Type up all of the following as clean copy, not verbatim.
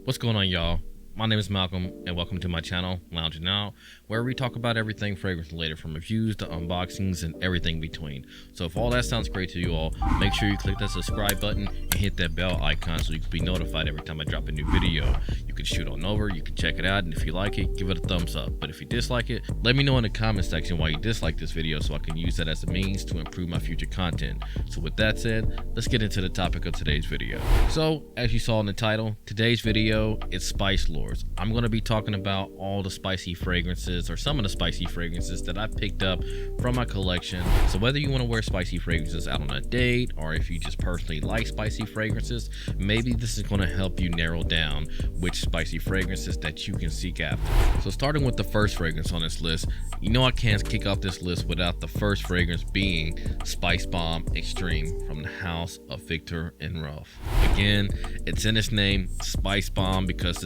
What's going on, y'all? My name is Malcolm, and welcome to my channel, Loung'n, where we talk about everything fragrance related, from reviews to unboxings and everything between. So if all that sounds great to you all, make sure you click that subscribe button and hit that bell icon so you can be notified every time I drop a new video. You can shoot on over, you can check it out, and if you like it, give it a thumbs up. But if you dislike it, let me know in the comment section why you dislike this video so I can use that as a means to improve my future content. So with that said, let's get into the topic of today's video. So as you saw in the title, today's video is Spice Lords. I'm going to be talking about all the spicy fragrances, or some of the spicy fragrances that I picked up from my collection. So whether you want to wear spicy fragrances out on a date, or if you just personally like spicy fragrances, maybe this is going to help you narrow down which spicy fragrances that you can seek after. So starting with the first fragrance on this list, you know I can't kick off this list without the first fragrance being Spice Bomb Extreme from the house of Viktor and Rolf. Again, it's in its name, Spice Bomb, because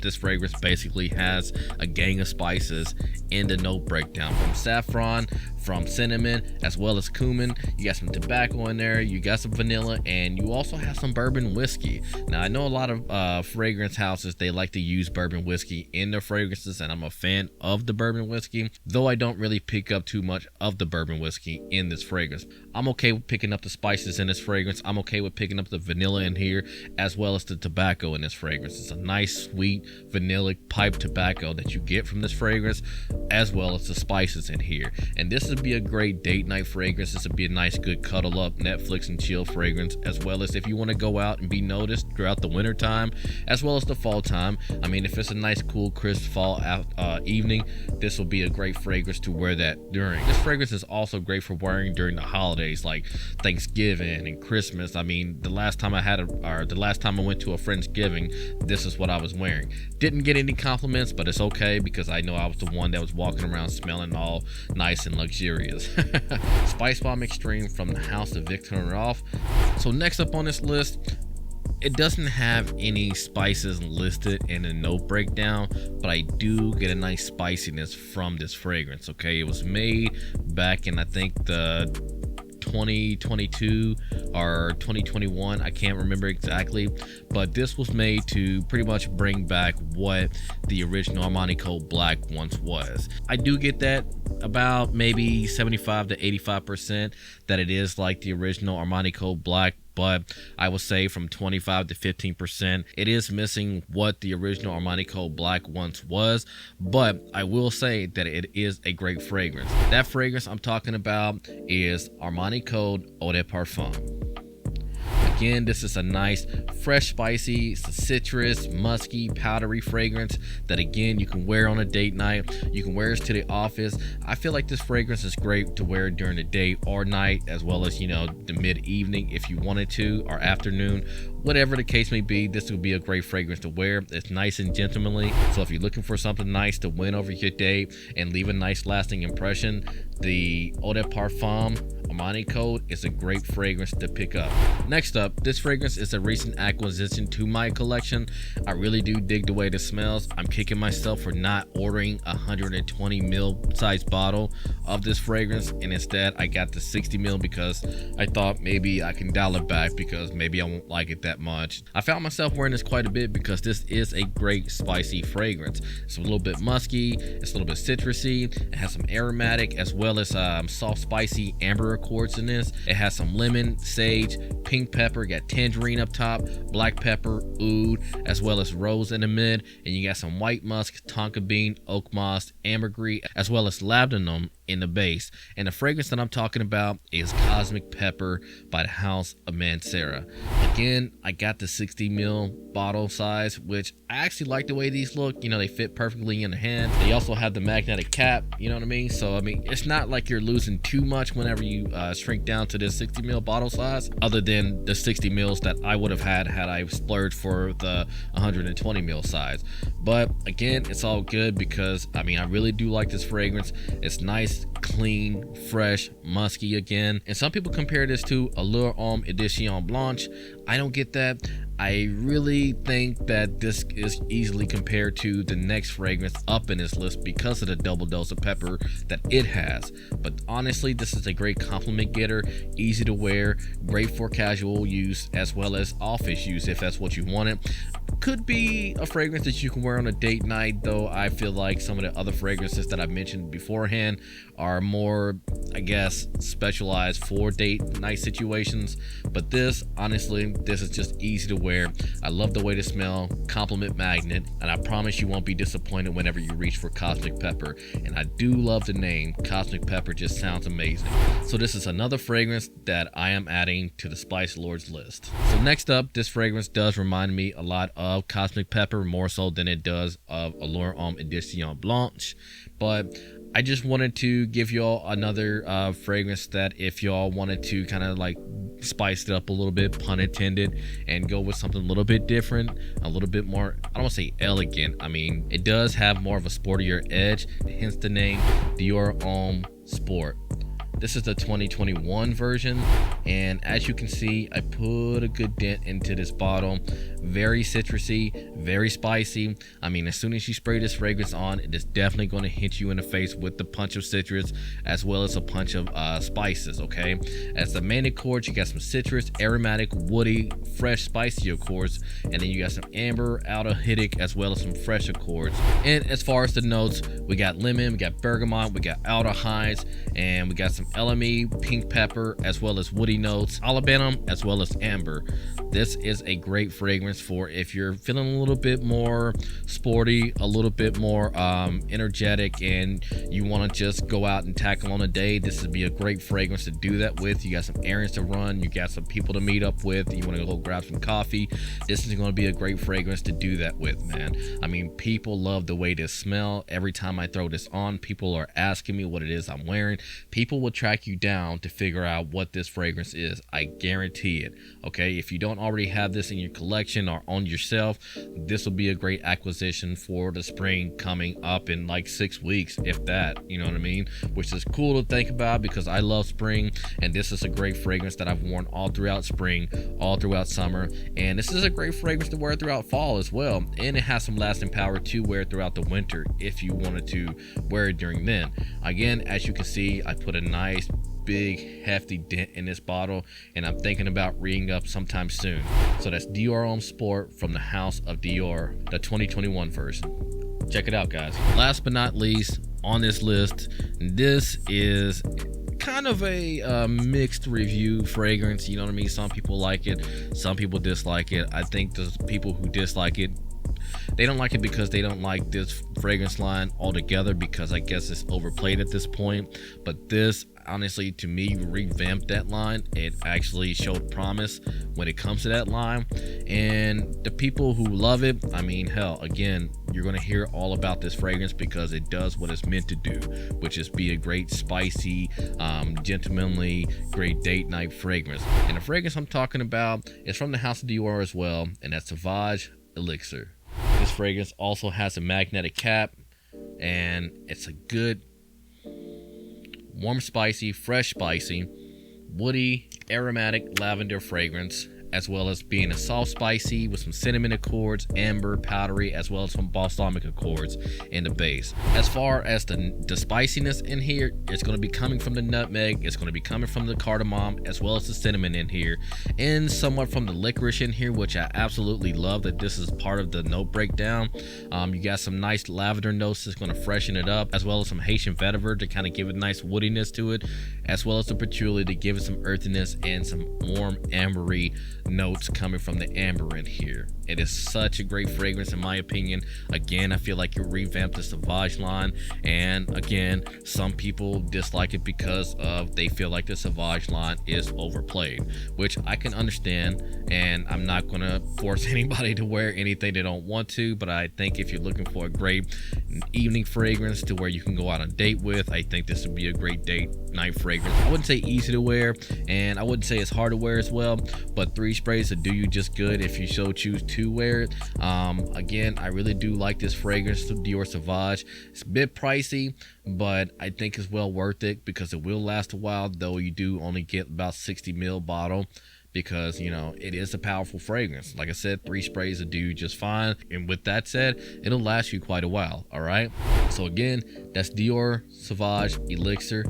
this fragrance basically has a gang of spices in the note breakdown, from saffron, from cinnamon, as well as cumin. You got some tobacco in there, you got some vanilla, and you also have some bourbon whiskey. Now I know a lot of fragrance houses, they like to use bourbon whiskey in their fragrances, and I'm a fan of the bourbon whiskey, though I don't really pick up too much of the bourbon whiskey in this fragrance. I'm okay with picking up the spices in this fragrance. I'm okay with picking up the vanilla in here, as well as the tobacco in this fragrance. It's a nice sweet vanillic pipe tobacco that you get from this fragrance, as well as the spices in here. And this would be a great date night fragrance. This would be a nice good cuddle up Netflix and chill fragrance, as well as if you want to go out and be noticed throughout the winter time as well as the fall time. I mean, if it's a nice cool crisp fall evening, this will be a great fragrance to wear that during. This fragrance is also great for wearing during the holidays like Thanksgiving and Christmas. I mean, the last time I went to a Friendsgiving, this is what I was wearing. Didn't get any compliments, but it's okay because I know I was the one that was walking around smelling all nice and luxurious. Spice Bomb Extreme from the house of Viktor and Rolf. So next up on this list, it doesn't have any spices listed in the note breakdown, but I do get a nice spiciness from this fragrance. Okay, it was made back in, I think, the 2022 or 2021, I can't remember exactly, but this was made to pretty much bring back what the original Armani Code Black once was. I do get that about maybe 75 to 85% that it is like the original Armani Code Black, but I would say from 25 to 15% it is missing what the original Armani Code Black once was. But I will say that it is a great fragrance. That fragrance I'm talking about is Armani Code Eau de Parfum. Again, this is a nice, fresh, spicy, citrus, musky, powdery fragrance that, again, you can wear on a date night. You can wear this to the office. I feel like this fragrance is great to wear during the day or night, as well as, you know, the mid-evening if you wanted to, or afternoon. Whatever the case may be, this would be a great fragrance to wear. It's nice and gentlemanly. So if you're looking for something nice to win over your day and leave a nice lasting impression, the Eau de Parfum Armani Code is a great fragrance to pick up. Next up, this fragrance is a recent acquisition to my collection. I really do dig the way this smells. I'm kicking myself for not ordering a 120 ml size bottle of this fragrance, and instead I got the 60 ml because I thought maybe I can dial it back because maybe I won't like it that much. I found myself wearing this quite a bit because this is a great spicy fragrance. It's a little bit musky, it's a little bit citrusy, it has some aromatic as well as soft spicy amber accords in this. It has some lemon, sage, pink pepper, got tangerine up top, black pepper, oud, as well as rose in the mid, and you got some white musk, tonka bean, oak moss, ambergris, as well as labdanum in the base. And the fragrance that I'm talking about is Cosmic Pepper by the house of Mancera. Again, I got the 60 ml bottle size, which I actually like the way these look. You know, they fit perfectly in the hand. They also have the magnetic cap, you know what I mean? So I mean, it's not like you're losing too much whenever you shrink down to this 60 ml bottle size, other than the 60 mils that I would have had I splurged for the 120 ml size. But again, it's all good because I mean, I really do like this fragrance. It's nice, clean, fresh, musky again. And some people compare this to Allure Homme Edition Blanche. I don't get that. I really think that this is easily compared to the next fragrance up in this list because of the double dose of pepper that it has. But honestly, this is a great compliment getter, easy to wear, great for casual use as well as office use if that's what you wanted. Could be a fragrance that you can wear on a date night, though I feel like some of the other fragrances that I mentioned beforehand are more, I guess, specialized for date night situations. But this, honestly, this is just easy to wear. I love the way to smell, compliment magnet, and I promise you won't be disappointed whenever you reach for Cosmic Pepper. And I do love the name. Cosmic Pepper just sounds amazing. So this is another fragrance that I am adding to the Spice Lords list. So next up, this fragrance does remind me a lot of Cosmic Pepper, more so than it does of Loung'n Edition Blanche. But I just wanted to give y'all another fragrance that if y'all wanted to kind of like spice it up a little bit, pun intended, and go with something a little bit different, a little bit more, I don't want to say elegant. I mean, it does have more of a sportier edge, hence the name Dior Homme Sport. This is the 2021 version, and as you can see, I put a good dent into this bottle. Very citrusy, very spicy. I mean, as soon as you spray this fragrance on, it is definitely going to hit you in the face with the punch of citrus as well as a punch of spices, okay? As the main accords, you got some citrus, aromatic, woody, fresh, spicy accords, and then you got some amber, aldehydic, as well as some fresh accords. And as far as the notes, we got lemon, we got bergamot, we got aldehydes, and we got some LME, pink pepper, as well as woody notes, olibanum, as well as amber. This is a great fragrance for if you're feeling a little bit more sporty, a little bit more energetic, and you want to just go out and tackle on a day. This would be a great fragrance to do that with. You got some errands to run, you got some people to meet up with, you want to go grab some coffee. This is going to be a great fragrance to do that with, man. I mean, people love the way this smells. Every time I throw this on, people are asking me what it is I'm wearing. People will track you down to figure out what this fragrance is. I guarantee it. Okay, if you don't already have this in your collection or on yourself, this will be a great acquisition for the spring coming up in like 6 weeks, if that, you know what I mean? Which is cool to think about because I love spring, and this is a great fragrance that I've worn all throughout spring, all throughout summer, and this is a great fragrance to wear throughout fall as well. And it has some lasting power to wear throughout the winter if you wanted to wear it during then. Again, as you can see, I put a nice big hefty dent in this bottle, and I'm thinking about re-ing up sometime soon. So that's Dior Homme Sport from the House of Dior, the 2021 version. Check it out, guys. Last but not least on this list, this is kind of a mixed review fragrance. You know what I mean? Some people like it, some people dislike it. I think the people who dislike it, they don't like it because they don't like this fragrance line altogether, because I guess it's overplayed at this point. But this, honestly, to me, revamped that line. It actually showed promise when it comes to that line, and the people who love it, I mean, hell, again, you're going to hear all about this fragrance because it does what it's meant to do, which is be a great spicy, gentlemanly, great date night fragrance. And the fragrance I'm talking about is from the House of Dior as well, and that's Sauvage Elixir. This fragrance also has a magnetic cap, and it's a good warm spicy, fresh spicy, woody, aromatic lavender fragrance, as well as being a soft spicy with some cinnamon accords, amber, powdery, as well as some balsamic accords in the base. As far as the spiciness in here, it's going to be coming from the nutmeg, it's going to be coming from the cardamom, as well as the cinnamon in here, and somewhat from the licorice in here, which I absolutely love that this is part of the note breakdown. You got some nice lavender notes that's going to freshen it up, as well as some Haitian vetiver to kind of give a nice woodiness to it, as well as the patchouli to give it some earthiness and some warm ambery notes coming from the amber in here. It is such a great fragrance in my opinion. Again, I feel like you revamped the Sauvage line, and again, some people dislike it because of they feel like the Sauvage line is overplayed, which I can understand, and I'm not gonna force anybody to wear anything they don't want to, but I think if you're looking for a great evening fragrance to where you can go out on a date with, I think this would be a great date night fragrance. I wouldn't say easy to wear, and I wouldn't say it's hard to wear as well, but 3 sprays to do you just good if you so choose to wear it. Again, I really do like this fragrance, Dior Sauvage. It's a bit pricey, but I think it's well worth it because it will last a while, though you do only get about 60 ml bottle. because you know it is a powerful fragrance. Like I said, 3 sprays will do just fine, and with that said, it'll last you quite a while. All right, so again, that's Dior Sauvage Elixir.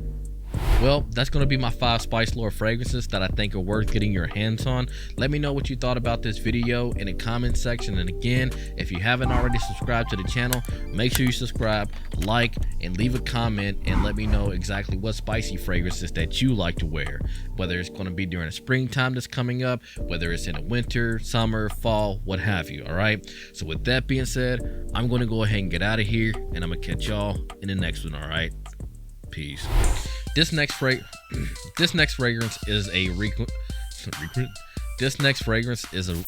Well, that's going to be my 5 Spice Lore fragrances that I think are worth getting your hands on. Let me know what you thought about this video in the comment section. And again, if you haven't already subscribed to the channel, make sure you subscribe, like, and leave a comment and let me know exactly what spicy fragrances that you like to wear. Whether it's going to be during the springtime that's coming up, whether it's in the winter, summer, fall, what have you. All right. So with that being said, I'm going to go ahead and get out of here, and I'm going to catch y'all in the next one. All right. Peace. This next fragrance is a